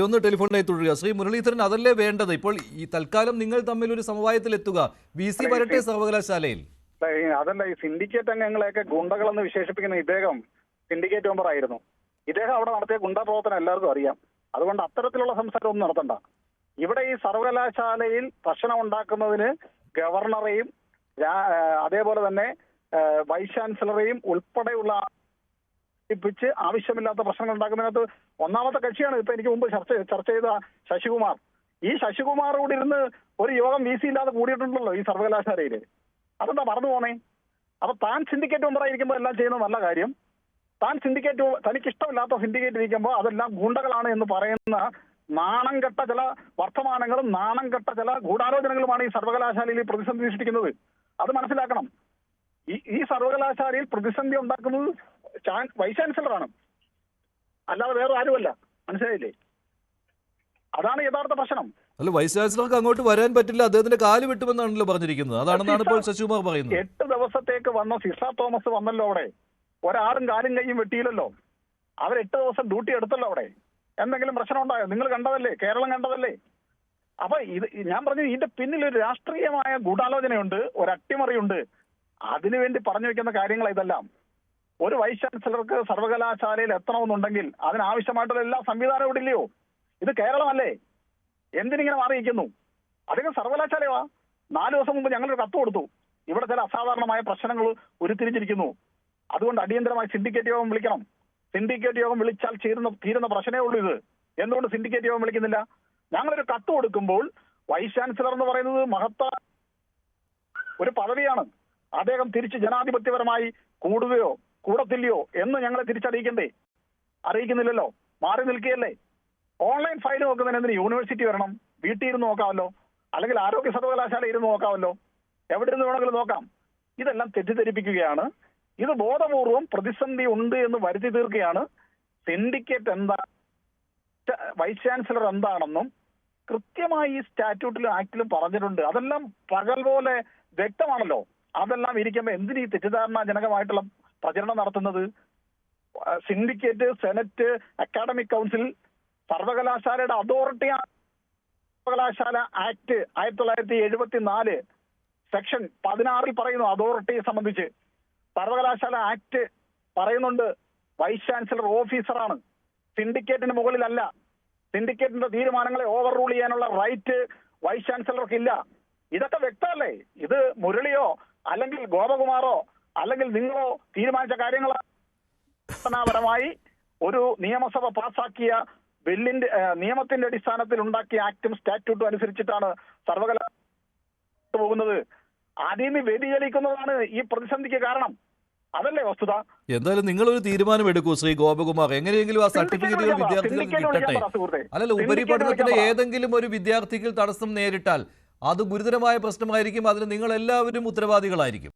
ഒന്ന് ടെലിഫോണിനായി തുടരുക. ശ്രീ മുരളീധരൻ, അതല്ലേ വേണ്ടത്? ഇപ്പോൾ ഈ തൽക്കാലം നിങ്ങൾ തമ്മിൽ ഒരു സമവായത്തിലെത്തുക. VC വരട്ടെ സർവകലാശാലയിൽ. അതല്ല, ഈ സിൻഡിക്കേറ്റ് അംഗങ്ങളെയൊക്കെ ഗുണ്ടകളെന്ന് വിശേഷിപ്പിക്കുന്ന ഇദ്ദേഹം സിൻഡിക്കേറ്റ് മെമ്പർ ആയിരുന്നു. ഇദ്ദേഹം അവിടെ നടത്തിയ ഗുണ്ടാ പ്രവർത്തനം എല്ലാവർക്കും അറിയാം. അതുകൊണ്ട് അത്തരത്തിലുള്ള സംസാരം ഒന്നും നടത്തണ്ട. ഇവിടെ ഈ സർവകലാശാലയിൽ പ്രശ്നം ഉണ്ടാക്കുന്നതിന് ഗവർണറെയും അതേപോലെ തന്നെ വൈസ് ചാൻസലറെയും ഉൾപ്പെടെയുള്ള ആവശ്യമില്ലാത്ത പ്രശ്നങ്ങൾ ഉണ്ടാക്കുന്നതിനകത്ത് ഒന്നാമത്തെ കക്ഷിയാണ് ഇപ്പൊ എനിക്ക് മുമ്പ് ചർച്ച ചെയ്ത ശശികുമാർ. ഈ ശശികുമാർ കൂടി ഇരുന്ന് ഒരു യോഗം VC ഇല്ലാതെ കൂടിയിട്ടുണ്ടല്ലോ ഈ സർവകലാശാലയില്. അതെന്താ പറഞ്ഞു പോണേ? അപ്പൊ താൻ സിൻഡിക്കേറ്റ് മെമ്പർ ആയിരിക്കുമ്പോൾ എല്ലാം ചെയ്യുന്നത് നല്ല കാര്യം, താൻ സിൻഡിക്കേറ്റ് തനിക്ക് ഇഷ്ടമില്ലാത്ത സിൻഡിക്കേറ്റ് ഇരിക്കുമ്പോൾ അതെല്ലാം ഗുണ്ടകളാണ് എന്ന് പറയുന്ന നാണം കെട്ട ചില വർത്തമാനങ്ങളും നാണം കെട്ട ചില ഗൂഢാലോചനകളുമാണ് ഈ സർവകലാശാലയിൽ പ്രതിസന്ധി സൃഷ്ടിക്കുന്നത്. അത് മനസ്സിലാക്കണം. ഈ സർവകലാശാലയിൽ പ്രതിസന്ധി ഉണ്ടാക്കുന്നത് വൈസ് ചാൻസലറാണ്, അല്ലാതെ വേറെ ആരുമല്ല. മനസ്സിലായില്ലേ? അതാണ് യഥാർത്ഥ പ്രശ്നം. അല്ല, വൈസ് ചാൻസലർക്ക് അങ്ങോട്ട് വരാൻ പറ്റില്ല, അദ്ദേഹത്തിന്റെ കാല് വിട്ടുമെന്നാണല്ലോ പറഞ്ഞിരിക്കുന്നത്. അതാണെന്നാണ് ഇപ്പോൾ ശശികുമാർ പറയുന്നത്. 8 ദിവസത്തേക്ക് വന്ന സിസ തോമസ് വന്നല്ലോ അവിടെ. ഒരാളും കാലും കൈയും വെട്ടിയില്ലല്ലോ. അവർ 8 ദിവസം ഡ്യൂട്ടി എടുത്തല്ലോ അവിടെ. എന്തെങ്കിലും പ്രശ്നം ഉണ്ടായോ? നിങ്ങൾ കണ്ടതല്ലേ, കേരളം കണ്ടതല്ലേ? അപ്പൊ ഇത് ഞാൻ പറഞ്ഞു, ഇതിന്റെ പിന്നിൽ ഒരു രാഷ്ട്രീയമായ ഗൂഢാലോചനയുണ്ട്, ഒരു അട്ടിമറിയുണ്ട്. അതിനുവേണ്ടി പറഞ്ഞു വെക്കുന്ന കാര്യങ്ങൾ ഇതെല്ലാം. ഒരു വൈസ് ചാൻസലർക്ക് സർവകലാശാലയിൽ എത്തണമെന്നുണ്ടെങ്കിൽ അതിനാവശ്യമായിട്ടുള്ള എല്ലാ സംവിധാനവും ഇവിടെ ഇല്ലയോ? ഇത് കേരളമല്ലേ? എന്തിനിങ്ങനെ മാറിയിരിക്കുന്നു? അധികം സർവകലാശാലയാ. 4 ദിവസം മുമ്പ് ഞങ്ങളൊരു കത്ത് കൊടുത്തു. ഇവിടെ ചില അസാധാരണമായ പ്രശ്നങ്ങൾ ഉരുത്തിരിഞ്ഞിരിക്കുന്നു. അതുകൊണ്ട് അടിയന്തരമായി സിൻഡിക്കേറ്റ് യോഗം വിളിക്കണം. സിൻഡിക്കേറ്റ് യോഗം വിളിച്ചാൽ തീരുന്ന പ്രശ്നമേ ഉള്ളൂ ഇത്. എന്തുകൊണ്ട് സിൻഡിക്കേറ്റ് യോഗം വിളിക്കുന്നില്ല? ഞങ്ങളൊരു കത്ത് കൊടുക്കുമ്പോൾ വൈസ് ചാൻസലർ എന്ന് പറയുന്നത് മഹത്തായ ഒരു പദവിയാണ്. അദ്ദേഹം തിരിച്ച് ജനാധിപത്യപരമായി കൂടുകയോ കൂടത്തില്ലയോ എന്ന് ഞങ്ങളെ തിരിച്ചറിയിക്കണ്ടേ? അറിയിക്കുന്നില്ലല്ലോ, മാറി നിൽക്കുകയല്ലേ. ഓൺലൈൻ ഫയൽ നോക്കുന്നതിന് എന്തിന് യൂണിവേഴ്സിറ്റി വരണം? വീട്ടിൽ ഇരുന്ന് നോക്കാമല്ലോ, അല്ലെങ്കിൽ ആരോഗ്യ സർവകലാശാല ഇരുന്ന് നോക്കാമല്ലോ, എവിടെ ഇരുന്ന് വേണമെങ്കിലും നോക്കാം. ഇതെല്ലാം തെറ്റിദ്ധരിപ്പിക്കുകയാണ്. ഇത് ബോധപൂർവം പ്രതിസന്ധി ഉണ്ട് എന്ന് വരുത്തി തീർക്കുകയാണ്. സിൻഡിക്കേറ്റ് എന്താ, വൈസ് ചാൻസലർ എന്താണെന്നും കൃത്യമായി ഈ സ്റ്റാറ്റ്യൂട്ടിലും ആക്ടിലും പറഞ്ഞിട്ടുണ്ട്. അതെല്ലാം പകൽ പോലെ വ്യക്തമാണല്ലോ. അതെല്ലാം ഇരിക്കുമ്പോൾ എന്തിനീ തെറ്റിദ്ധാരണാജനകമായിട്ടുള്ള പ്രചരണം നടത്തുന്നത്? സിൻഡിക്കേറ്റ്, സെനറ്റ്, അക്കാഡമിക് കൗൺസിൽ, സർവകലാശാലയുടെ അതോറിറ്റിയാണ്. സർവകലാശാല ആക്ട് 1974 സെക്ഷൻ 16 പറയുന്നു അതോറിറ്റിയെ സംബന്ധിച്ച്. സർവകലാശാല ആക്ട് പറയുന്നുണ്ട് വൈസ് ചാൻസലർ ഓഫീസറാണ്, സിൻഡിക്കേറ്റിന് മുകളിലല്ല. സിൻഡിക്കേറ്റിന്റെ തീരുമാനങ്ങളെ ഓവർ റൂൾ ചെയ്യാനുള്ള റൈറ്റ് വൈസ് ചാൻസലർക്ക് ഇല്ല. ഇതൊക്കെ വ്യക്തമല്ലേ? ഇത് മുരളിയോ അല്ലെങ്കിൽ ഗോപകുമാറോ അല്ലെങ്കിൽ നിങ്ങളോ തീരുമാനിച്ച കാര്യങ്ങളാപരമായി ഒരു നിയമസഭ പാസാക്കിയ ബില്ലിന്റെ നിയമത്തിന്റെ അടിസ്ഥാനത്തിൽ ഉണ്ടാക്കിയ ആക്ടും സ്റ്റാറ്റ്യൂട്ടും അനുസരിച്ചിട്ടാണ് സർവകലാശാല പോകുന്നത്. അതിൽ നിന്ന് വ്യതിചലിക്കുന്നതാണ് ഈ പ്രതിസന്ധിക്ക് കാരണം. അതല്ലേ വസ്തുത? എന്തായാലും നിങ്ങളൊരു തീരുമാനം എടുക്കൂ ശ്രീ ഗോപകുമാർ. എങ്ങനെയെങ്കിലും ആ സർട്ടിഫിക്കറ്റുകൾ വിദ്യാർത്ഥികൾക്ക് കിട്ടട്ടെ. അല്ലല്ല, ഉപരിപഠനത്തിന് ഏതെങ്കിലും ഒരു വിദ്യാർത്ഥികൾ തടസ്സം നേരിട്ടാൽ അത് ഗുരുതരമായ പ്രശ്നമായിരിക്കും. അതിന് നിങ്ങൾ എല്ലാവരും ഉത്തരവാദികളായിരിക്കും.